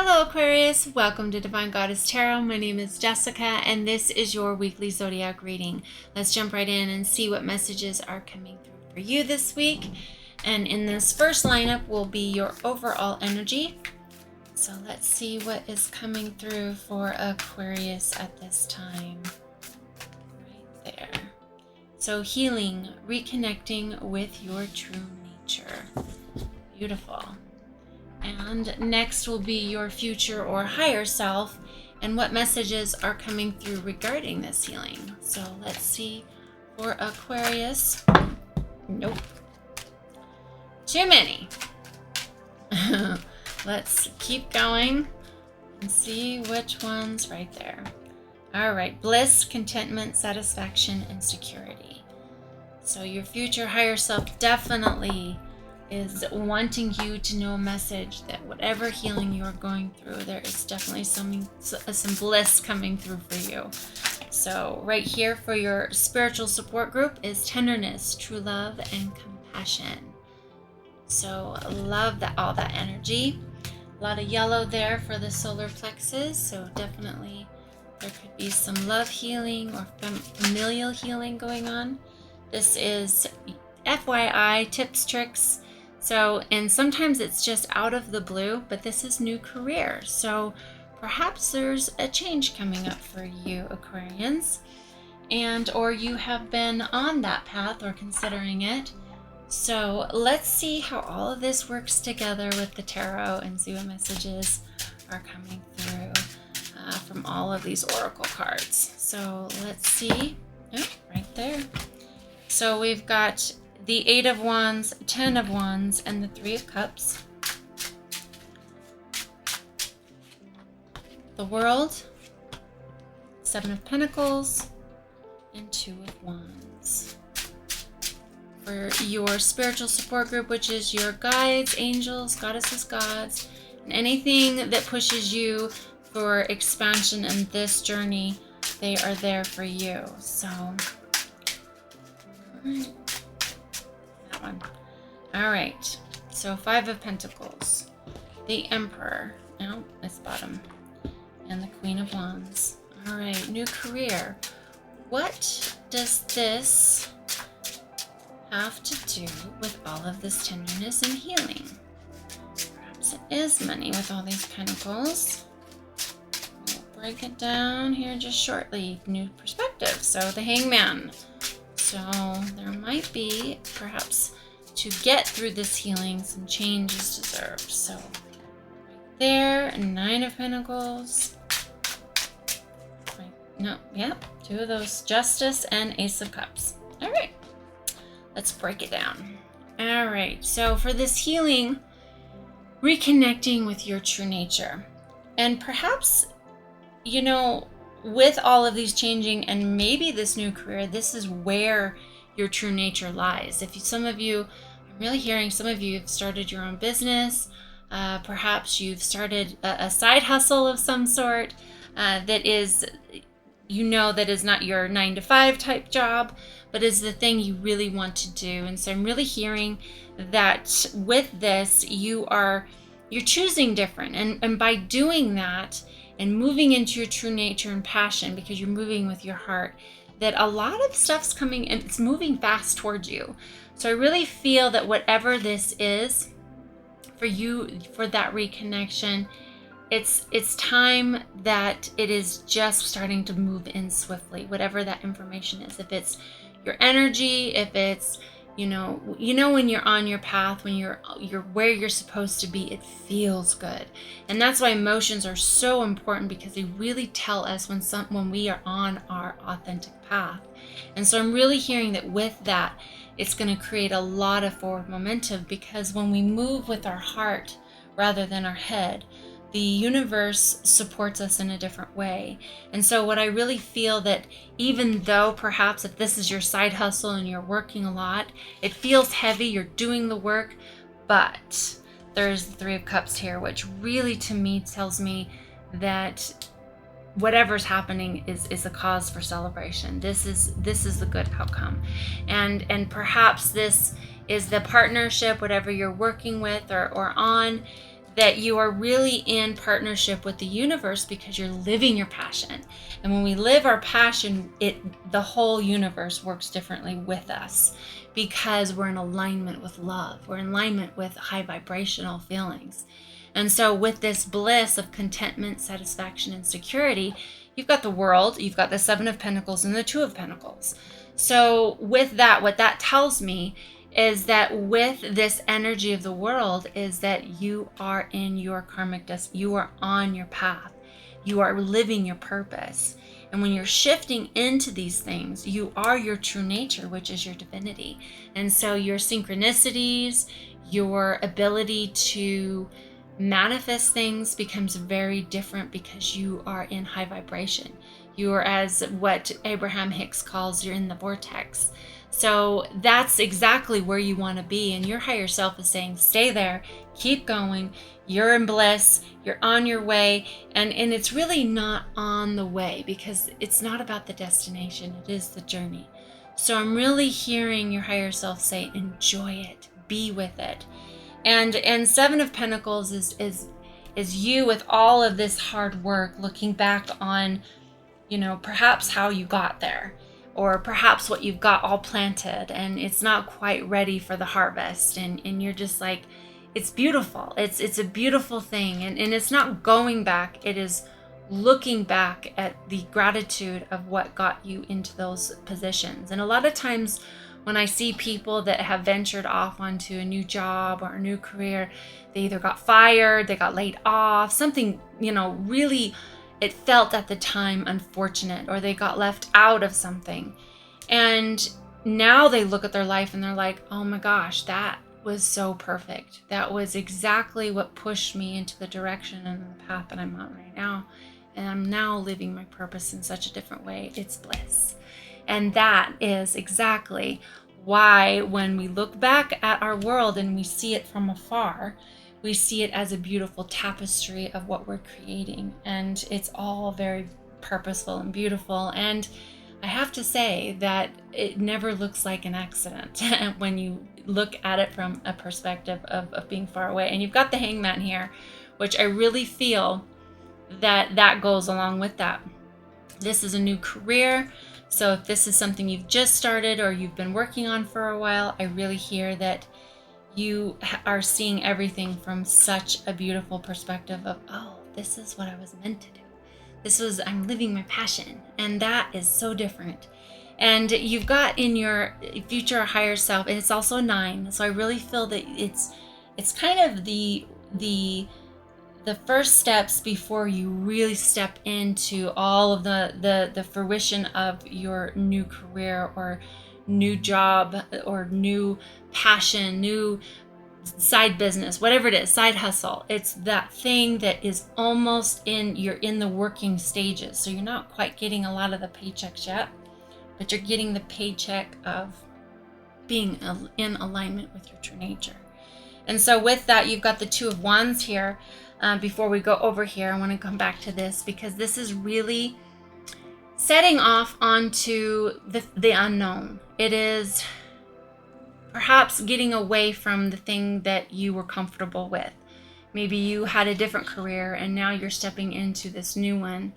Hello Aquarius, welcome to Divine Goddess Tarot. My name is Jessica and this is your weekly Zodiac reading. Let's jump right in and see what messages are coming through for you this week. And in this first lineup will be your overall energy. So let's see what is coming through for Aquarius at this time. Right there. So healing, reconnecting with your true nature. Beautiful. And next will be your future or higher self and what messages are coming through regarding this healing. So let's see for Aquarius. Nope. Too many. Let's keep going and see which one's right there. All right. Bliss, contentment, satisfaction, and security. So your future higher self definitely is wanting you to know a message that whatever healing you're going through, there is definitely some bliss coming through for you. So right here for your spiritual support group is tenderness, true love, and compassion. So love all that energy. A lot of yellow there for the solar plexus. So definitely there could be some love healing or familial healing going on. This is FYI, tips, tricks. So, and sometimes it's just out of the blue, but this is new career. So perhaps there's a change coming up for you, Aquarians, or you have been on that path or considering it. So let's see how all of this works together with the tarot and see what messages are coming through from all of these oracle cards. So let's see. Oh, right there. So we've got the 8 of Wands, 10 of Wands, and the 3 of Cups. The World, 7 of Pentacles, and 2 of Wands. For your spiritual support group, which is your guides, angels, goddesses, gods, and anything that pushes you for expansion in this journey, they are there for you. So, all right. One. All right, so 5 of Pentacles, the Emperor, no, it's bottom, and the Queen of Wands. All right, new career. What does this have to do with all of this tenderness and healing? Perhaps it is money with all these pentacles. We'll break it down here just shortly. New perspective. So the Hangman. So there might be, perhaps, to get through this healing, some change is deserved. So right there, 9 of Pentacles. Right, no, yeah, 2 of those, Justice and Ace of Cups. All right, let's break it down. All right, so for this healing, reconnecting with your true nature. And perhaps, you know, with all of these changing and maybe this new career, this is where your true nature lies. Some of you, I'm really hearing some of you have started your own business. Perhaps you've started a side hustle of some sort that is, that is not your 9-to-5 type job, but is the thing you really want to do. And so I'm really hearing that with this, you're choosing different. And by doing that, and moving into your true nature and passion, because you're moving with your heart, that a lot of stuff's coming and it's moving fast towards you. So I really feel that whatever this is for you, for that reconnection, it's time that it is just starting to move in swiftly, whatever that information is. If it's your energy, if it's when you're on your path, when you're where you're supposed to be, it feels good. And that's why emotions are so important, because they really tell us when we are on our authentic path. And so I'm really hearing that with that, it's going to create a lot of forward momentum, because when we move with our heart rather than our head, the universe supports us in a different way. And so what I really feel that even though perhaps if this is your side hustle and you're working a lot, it feels heavy, you're doing the work, but there's the 3 of Cups here, which really to me tells me that whatever's happening is a cause for celebration. This is the good outcome. And perhaps this is the partnership, whatever you're working with or on, that you are really in partnership with the universe because you're living your passion. And when we live our passion, the whole universe works differently with us because we're in alignment with love. We're in alignment with high vibrational feelings. And so with this bliss of contentment, satisfaction, and security, you've got the world, you've got the Seven of Pentacles and the Two of Pentacles. So with that, what that tells me is that with this energy of the world is that you are in your karmic destiny. You are on your path. You are living your purpose. And when you're shifting into these things, you are your true nature, which is your divinity. And so your synchronicities, your ability to manifest things becomes very different because you are in high vibration. You are, as what Abraham Hicks calls, you're in the vortex. So that's exactly where you want to be. And your higher self is saying, stay there, keep going. You're in bliss. You're on your way. And it's really not on the way because it's not about the destination. It is the journey. So I'm really hearing your higher self say, enjoy it, be with it. And Seven of Pentacles is you with all of this hard work, looking back on, perhaps how you got there, or perhaps what you've got all planted and it's not quite ready for the harvest. And you're just like, it's beautiful. It's a beautiful thing. And it's not going back. It is looking back at the gratitude of what got you into those positions. And a lot of times when I see people that have ventured off onto a new job or a new career, they either got fired, they got laid off, something, really it felt at the time unfortunate, or they got left out of something. And now they look at their life and they're like, oh my gosh, that was so perfect. That was exactly what pushed me into the direction and the path that I'm on right now. And I'm now living my purpose in such a different way. It's bliss. And that is exactly why when we look back at our world and we see it from afar, we see it as a beautiful tapestry of what we're creating. And it's all very purposeful and beautiful. And I have to say that it never looks like an accident when you look at it from a perspective of being far away. And you've got the Hangman here, which I really feel that goes along with that. This is a new career. So if this is something you've just started or you've been working on for a while, I really hear that you are seeing everything from such a beautiful perspective of, oh, this is what I was meant to do. I'm living my passion. And that is so different. And you've got in your future higher self, and it's also 9. So I really feel that it's kind of the first steps before you really step into all of the fruition of your new career or new job or new passion, new side business, whatever it is, side hustle. It's that thing that is almost you're in the working stages. So you're not quite getting a lot of the paychecks yet, but you're getting the paycheck of being in alignment with your true nature. And so with that, you've got the Two of Wands here. Before we go over here, I want to come back to this because this is really setting off onto the unknown. It is perhaps getting away from the thing that you were comfortable with. Maybe you had a different career and now you're stepping into this new one.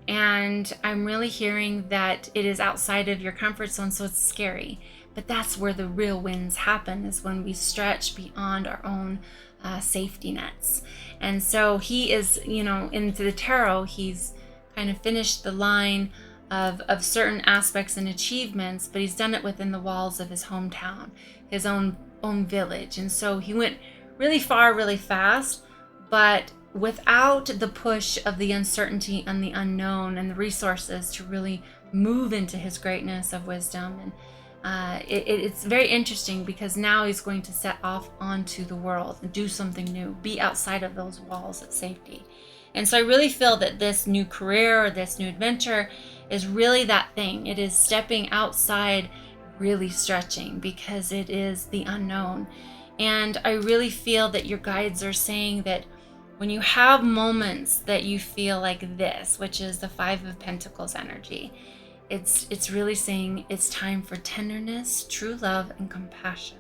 And I'm really hearing that it is outside of your comfort zone, so it's scary. But that's where the real wins happen, is when we stretch beyond our own safety nets. And so he is, into the tarot, he's kind of finished the line of certain aspects and achievements, but he's done it within the walls of his hometown, his own village. And so he went really far, really fast, but without the push of the uncertainty and the unknown and the resources to really move into his greatness of wisdom. And it's very interesting because now he's going to set off onto the world and do something new, be outside of those walls of safety. And so I really feel that this new career or this new adventure is really that thing. It is stepping outside, really stretching, because it is the unknown. And I really feel that your guides are saying that when you have moments that you feel like this, which is the Five of Pentacles energy, it's really saying it's time for tenderness, true love, and compassion.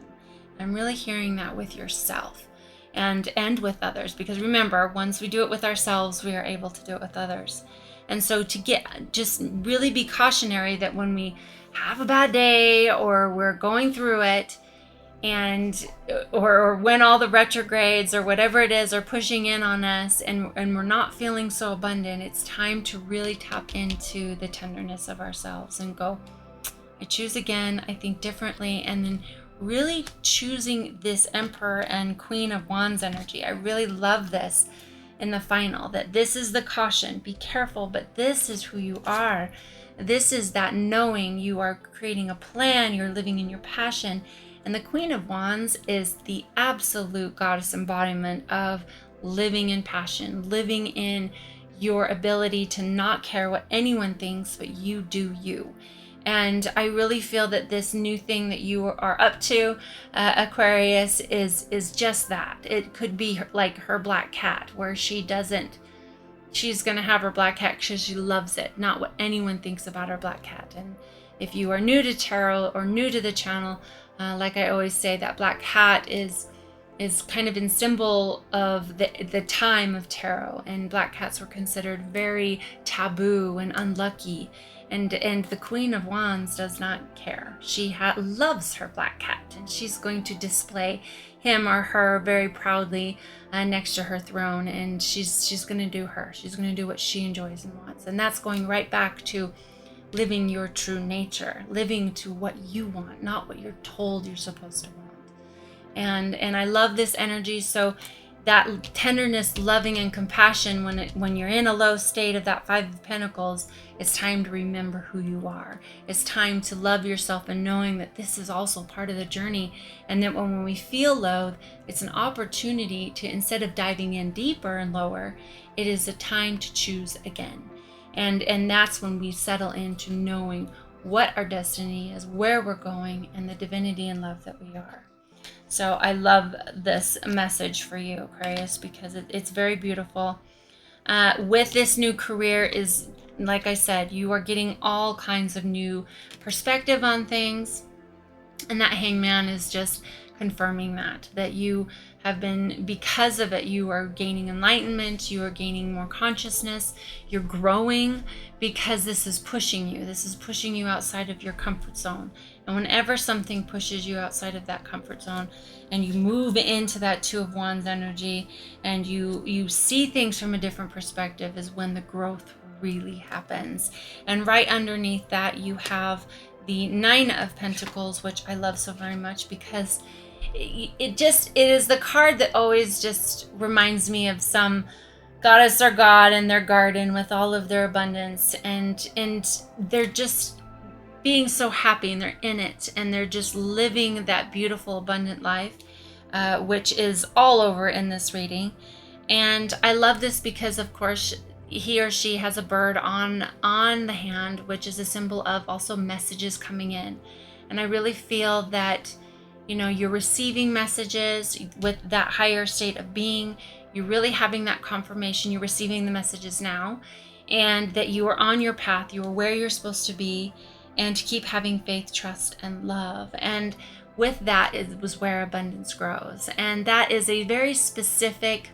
I'm really hearing that with yourself. and with others. Because remember, once we do it with ourselves, we are able to do it with others. And so just really be cautionary that when we have a bad day or we're going through it, and or when all the retrogrades or whatever it is are pushing in on us, and we're not feeling so abundant, it's time to really tap into the tenderness of ourselves and go, I choose again, I think differently, and then really choosing this Emperor and Queen of Wands energy. I really love this in the final, that this is the caution, be careful, but this is who you are. This is that knowing you are creating a plan, you're living in your passion. And the Queen of Wands is the absolute goddess embodiment of living in passion, living in your ability to not care what anyone thinks, but you do you. And I really feel that this new thing that you are up to, Aquarius, is just that. It could be like her black cat, where she's going to have her black cat because she loves it, not what anyone thinks about her black cat. And if you are new to tarot or new to the channel, like I always say, that black cat is kind of in symbol of the time of tarot, and black cats were considered very taboo and unlucky. And the Queen of Wands does not care. She loves her black cat, and she's going to display him or her very proudly next to her throne. And she's going to do her. She's going to do what she enjoys and wants. And that's going right back to living your true nature, living to what you want, not what you're told you're supposed to want. And I love this energy. So that tenderness, loving, and compassion, when you're in a low state of that Five of Pentacles, it's time to remember who you are. It's time to love yourself, and knowing that this is also part of the journey. And that when we feel low, it's an opportunity to, instead of diving in deeper and lower, it is a time to choose again. And that's when we settle into knowing what our destiny is, where we're going, and the divinity and love that we are. So I love this message for you, Aquarius, because it's very beautiful. With this new career is, like I said, you are getting all kinds of new perspective on things. And that Hangman is just confirming that you have been, because of it, you are gaining enlightenment, you are gaining more consciousness, you're growing, because this is pushing you outside of your comfort zone. And whenever something pushes you outside of that comfort zone, and you move into that Two of Wands energy, and you see things from a different perspective, is when the growth really happens. And right underneath that, you have the Nine of Pentacles, which I love so very much, because it is the card that always just reminds me of some goddess or god in their garden with all of their abundance, and they're just being so happy, and they're in it, and they're just living that beautiful abundant life, which is all over in this reading. And I love this because, of course, he or she has a bird on the hand, which is a symbol of also messages coming in. And I really feel that, you're receiving messages with that higher state of being. You're really having that confirmation. You're receiving the messages now, and that you are on your path. You are where you're supposed to be, and to keep having faith, trust, and love. And with that, it was where abundance grows. And that is a very specific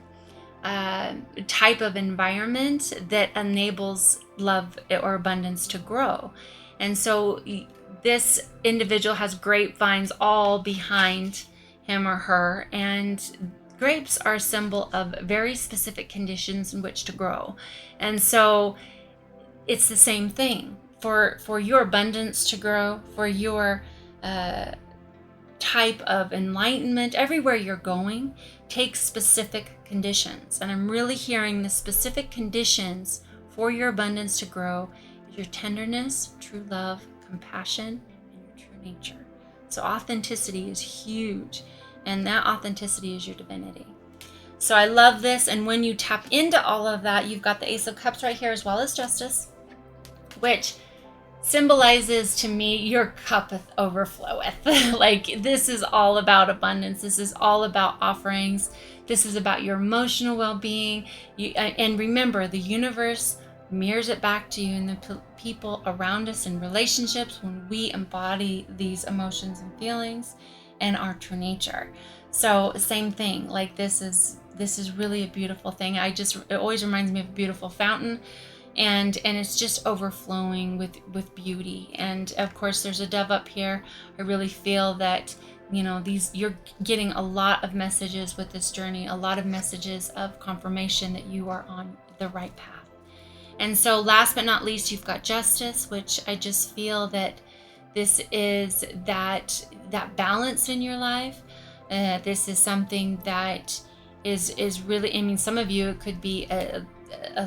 type of environment that enables love or abundance to grow. And so this individual has grapevines all behind him or her, and grapes are a symbol of very specific conditions in which to grow. And so it's the same thing for your abundance to grow, for your type of enlightenment. Everywhere you're going takes specific conditions, and I'm really hearing the specific conditions for your abundance to grow is your tenderness, true love, compassion, and your true nature. So authenticity is huge, and that authenticity is your divinity. So I love this. And when you tap into all of that, you've got the Ace of Cups right here, as well as Justice, which symbolizes to me your cup overfloweth. Like, this is all about abundance. This is all about offerings. This is about your emotional well-being. And remember, the universe mirrors it back to you and the people around us in relationships when we embody these emotions and feelings and our true nature. So same thing, like this is really a beautiful thing. It always reminds me of a beautiful fountain, and it's just overflowing with beauty. And of course there's a dove up here. I really feel that, you know, you're getting a lot of messages with this journey, a lot of messages of confirmation that you are on the right path. And so last but not least, you've got justice, which I just feel that this is that balance in your life. This is something that is really, I mean, some of you, it could be a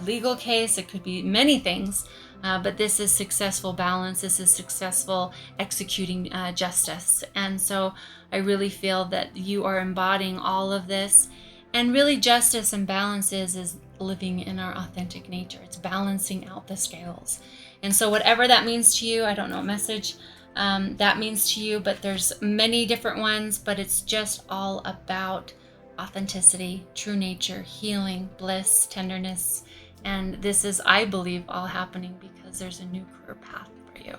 legal case, it could be many things, but this is successful balance. This is successful executing justice. And so I really feel that you are embodying all of this. And really, justice and balance is living in our authentic nature. It's balancing out the scales. And so whatever that means to you, I don't know what message that means to you, but there's many different ones, but it's just all about authenticity, true nature, healing, bliss, tenderness. And this is, I believe, all happening because there's a new career path for you.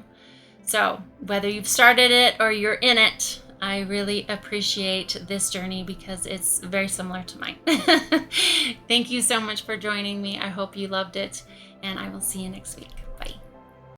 So whether you've started it or you're in it, I really appreciate this journey because it's very similar to mine. Thank you so much for joining me. I hope you loved it, and I will see you next week.